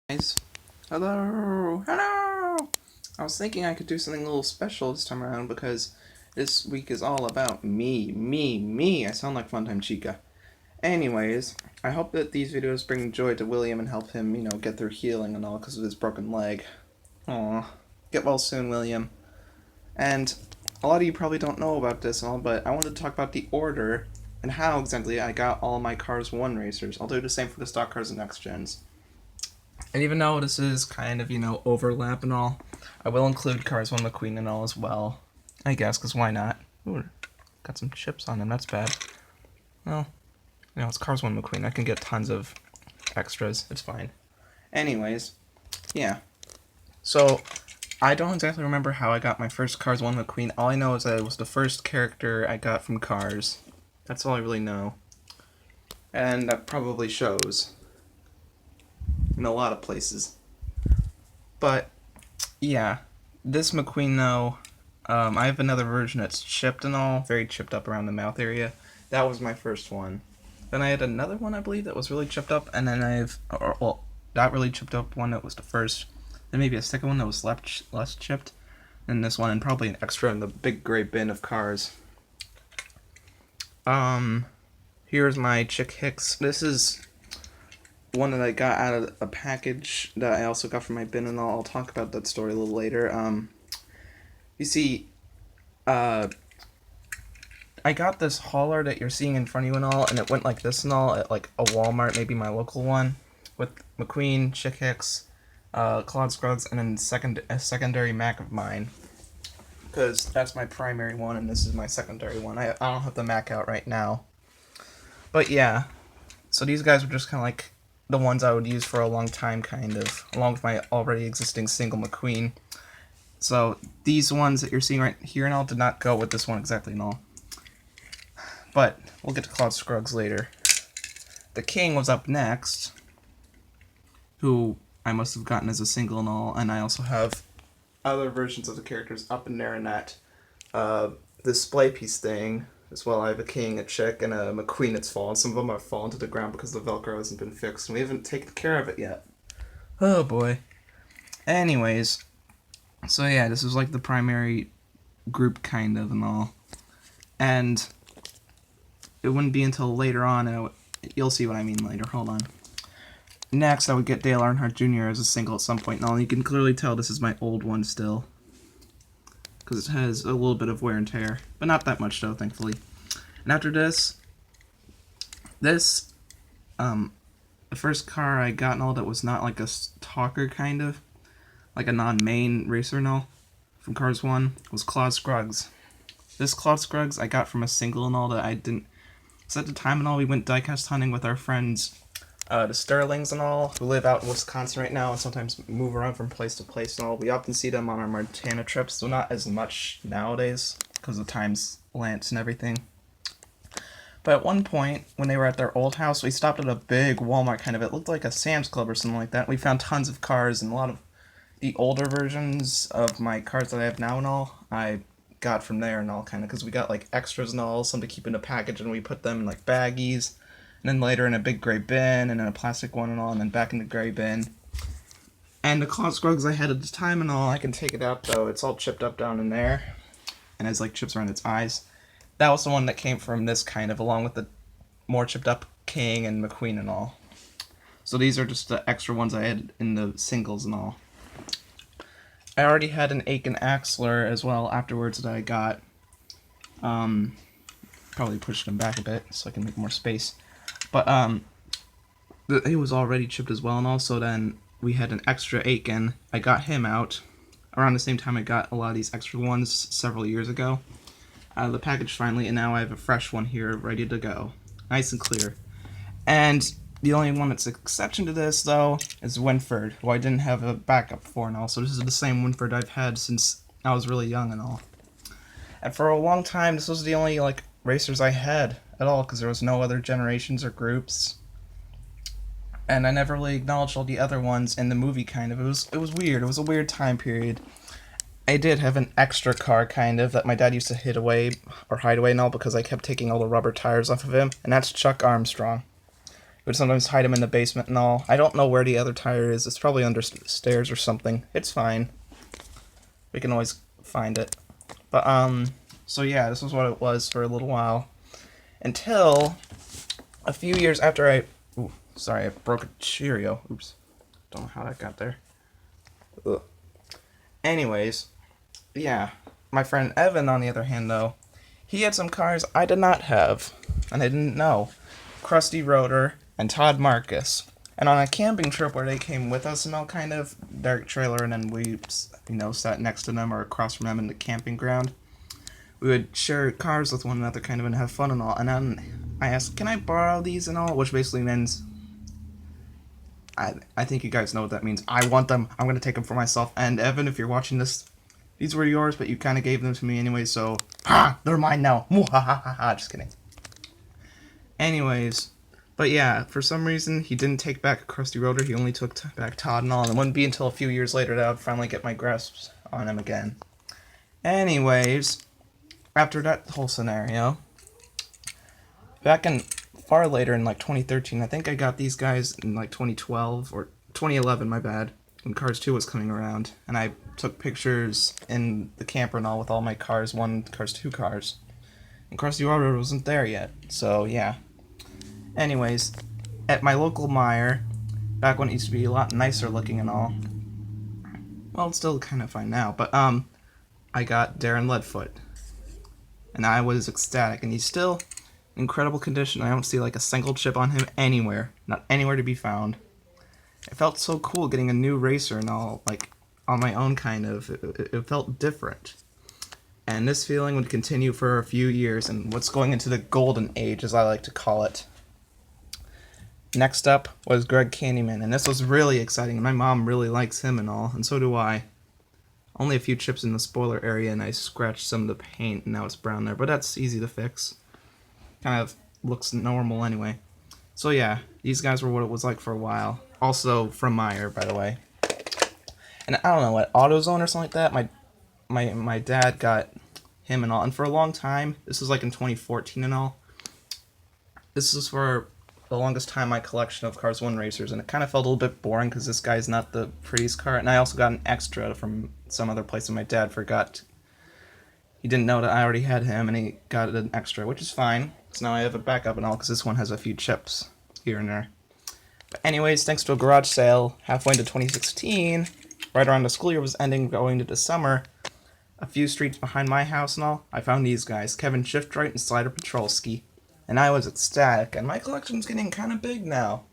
Guys. Hello! Hello! I was thinking I could do something a little special this time around because this week is all about me. I sound like Funtime Chica. Anyways, I hope that these videos bring joy to William and help him, get through healing and all because of his broken leg. Aw. Get well soon, William. And a lot of you probably don't know about this and all, but I wanted to talk about the order and how exactly I got all my Cars 1 racers. I'll do the same for the stock cars and next gens. And even though this is kind of, overlap and all, I will include Cars 1 McQueen and all as well. I guess, because why not? Ooh, got some chips on him, that's bad. Well, it's Cars 1 McQueen. I can get tons of extras, it's fine. Anyways, yeah. So, I don't exactly remember how I got my first Cars 1 McQueen. All I know is that it was the first character I got from Cars. That's all I really know. And that probably shows in a lot of places. But, yeah. This McQueen, though, I have another version that's chipped and all, very chipped up around the mouth area. That was my first one. Then I had another one, I believe, that was really chipped up, and then that really chipped up one that was the first. Then maybe a second one that was less chipped than this one, and probably an extra in the big gray bin of cars. Here's my Chick Hicks. This is one that I got out of a package that I also got from my bin, and I'll talk about that story a little later. You see, I got this hauler that you're seeing in front of you and all, and it went like this and all at like a Walmart, maybe my local one, with McQueen, Chick Hicks, Claude Scruggs, and then a secondary Mac of mine. Because that's my primary one, and this is my secondary one. I don't have the Mac out right now. But yeah, so these guys were just kind of like the ones I would use for a long time, kind of, along with my already existing single McQueen. So these ones that you're seeing right here and all did not go with this one exactly and all. But we'll get to Claude Scruggs later. The King was up next, who I must have gotten as a single and all, and I also have other versions of the characters up in there in that display piece thing. As well, I have a King, a Chick, and a McQueen that's fallen. Some of them have fallen to the ground because the Velcro hasn't been fixed, and we haven't taken care of it yet. Oh boy. Anyways, so yeah, this is like the primary group kind of and all. And it wouldn't be until later on, you'll see what I mean later, hold on. Next, I would get Dale Earnhardt Jr. as a single at some point and all. You can clearly tell this is my old one still, because it has a little bit of wear and tear, but not that much though, thankfully. And after this, the first car I got and all that was not like a talker kind of, like a non-main racer and all, from Cars 1, was Claude Scruggs. This Claude Scruggs I got from a single and all that I didn't, because at the time and all we went diecast hunting with our friends, the Sterlings and all, who live out in Wisconsin right now and sometimes move around from place to place and all. We often see them on our Montana trips, so not as much nowadays because of time's lance and everything. But at one point, when they were at their old house, we stopped at a big Walmart kind of. It looked like a Sam's Club or something like that. We found tons of cars, and a lot of the older versions of my cars that I have now and all, I got from there and all kind of, because we got like extras and all, some to keep in a package, and we put them in like baggies. And then later in a big gray bin, and then a plastic one and all, and then back in the gray bin. And the Claude Scruggs I had at the time and all, I can take it out though, it's all chipped up down in there, and has like chips around its eyes. That was the one that came from this kind of, along with the more chipped up King and McQueen and all. So these are just the extra ones I had in the singles and all. I already had an Aiken Axler as well afterwards that I got. Probably pushed them back a bit so I can make more space. But it was already chipped as well, and also then we had an extra Aiken. I got him out around the same time I got a lot of these extra ones several years ago out of the package finally, and now I have a fresh one here ready to go, nice and clear. And the only one that's an exception to this though is Winford, who I didn't have a backup for and all. So this is the same Winford I've had since I was really young and all. And for a long time, this was the only like racers I had at all, because there was no other generations or groups, and I never really acknowledged all the other ones in the movie kind of. It was weird. It was a weird time period. I did have an extra car kind of that my dad used to hide away and all, because I kept taking all the rubber tires off of him, and that's Chuck Armstrong. would sometimes hide him in the basement and all. I don't know where the other tire is. It's probably under stairs or something. It's fine. We can always find it. But, so yeah, this was what it was for a little while. Until a few years after I... Ooh, sorry, I broke a Cheerio. Oops. Don't know how that got there. Ugh. Anyways, yeah. My friend Evan, on the other hand, though, he had some cars I did not have, and I didn't know. Krusty Rotor and Todd Marcus. And on a camping trip where they came with us and all kind of, their trailer, and then we, sat next to them or across from them in the camping ground, we would share cars with one another kind of and have fun and all. And then I asked, can I borrow these and all? Which basically means, I think you guys know what that means. I want them. I'm going to take them for myself. And Evan, if you're watching this, these were yours, but you kind of gave them to me anyway, so, they're mine now. Just kidding. Anyways, but yeah, for some reason, he didn't take back Krusty Rotor. He only took back Todd and all, and it wouldn't be until a few years later that I would finally get my grasp on him again. Anyways, after that whole scenario, back in far later in like 2013, I think I got these guys in like 2012 or 2011, my bad, when Cars 2 was coming around, and I took pictures in the camper and all with all my Cars 1, Cars 2 cars, and Krusty Rotor wasn't there yet, so yeah. Anyways, at my local Meijer, back when it used to be a lot nicer looking and all, well, it's still kind of fine now, but I got Darren Leadfoot, and I was ecstatic, and he's still in incredible condition. I don't see like a single chip on him anywhere, not anywhere to be found. It felt so cool getting a new racer and all, like, on my own kind of. It felt different. And this feeling would continue for a few years, and what's going into the golden age, as I like to call it. Next up was Greg Candyman, and this was really exciting. My mom really likes him and all, and so do I. Only a few chips in the spoiler area, and I scratched some of the paint, and now it's brown there, but that's easy to fix. Kind of looks normal anyway. So yeah, these guys were what it was like for a while. Also from Meijer, by the way. And I don't know, at AutoZone or something like that, my dad got him and all, and for a long time, this was like in 2014 and all, this is for the longest time my collection of Cars 1 racers, and it kind of felt a little bit boring because this guy's not the prettiest car, and I also got an extra from some other place, and my dad forgot. He didn't know that I already had him, and he got an extra, which is fine. So now I have a backup and all, because this one has a few chips here and there. But anyways, thanks to a garage sale halfway into 2016, right around the school year was ending, going into the summer, a few streets behind my house and all, I found these guys, Kevin Shiftright and Slider Petrolski. And I was ecstatic, and my collection's getting kind of big now.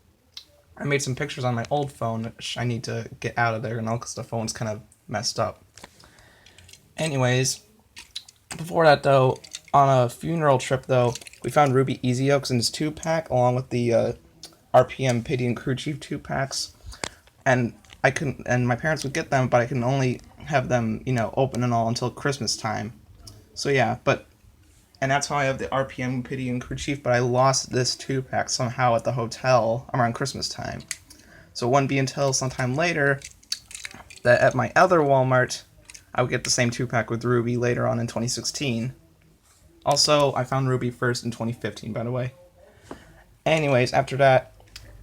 I made some pictures on my old phone, which I need to get out of there and all, because the phone's kind of messed up. Anyways, before that though, on a funeral trip though, we found Ruby Easy Oaks in his 2-pack, along with the RPM Pity and Crew Chief 2-packs. And my parents would get them, but I can only have them, open and all until Christmas time. So yeah, and that's how I have the RPM Pity and Crew Chief, but I lost this 2-pack somehow at the hotel around Christmas time. So it wouldn't be until sometime later that at my other Walmart, I would get the same 2-pack with Ruby later on in 2016. Also, I found Ruby first in 2015, by the way. Anyways, after that,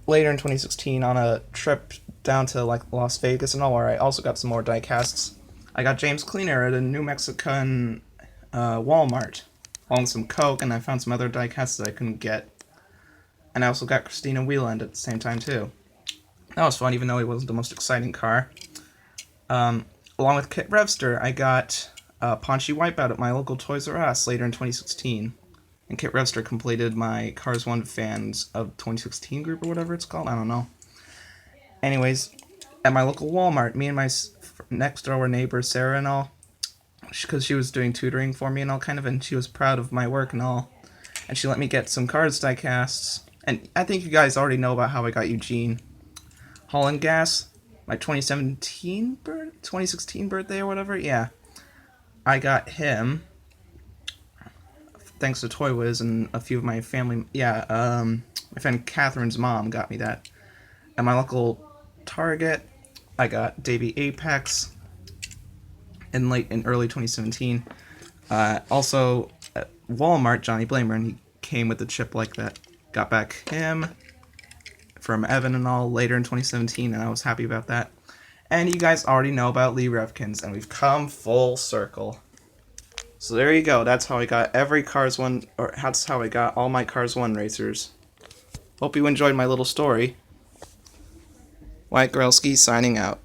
later in 2016, on a trip down to Las Vegas and all, where I also got some more die-casts, I got James Cleaner at a New Mexican Walmart, along with some Coke, and I found some other die-casts that I couldn't get. And I also got Christina Wieland at the same time, too. That was fun, even though it wasn't the most exciting car. Along with Kit Revster, I got Paunchy Wipeout at my local Toys R Us later in 2016. And Kit Revster completed my Cars 1 Fans of 2016 group, or whatever it's called, I don't know. Anyways, at my local Walmart, me and my next-door neighbor, Sarah, and all, because she was doing tutoring for me and all kind of, and she was proud of my work and all, and she let me get some Cars die-casts, and I think you guys already know about how I got Eugene. Holland Gas, my 2016 birthday or whatever, yeah, I got him, thanks to Toy Wiz and a few of my family, my friend Catherine's mom got me that. At my local Target, I got Davey Apex in early 2017. Also, at Walmart, Johnny Blamer, and he came with a chip like that. Got back him. from Evan and all later in 2017, and I was happy about that. And you guys already know about Lee Revkins, and we've come full circle. So there you go. That's how I got every Cars 1, or that's how I got all my Cars 1 racers. Hope you enjoyed my little story. Wyatt Gorelski signing out.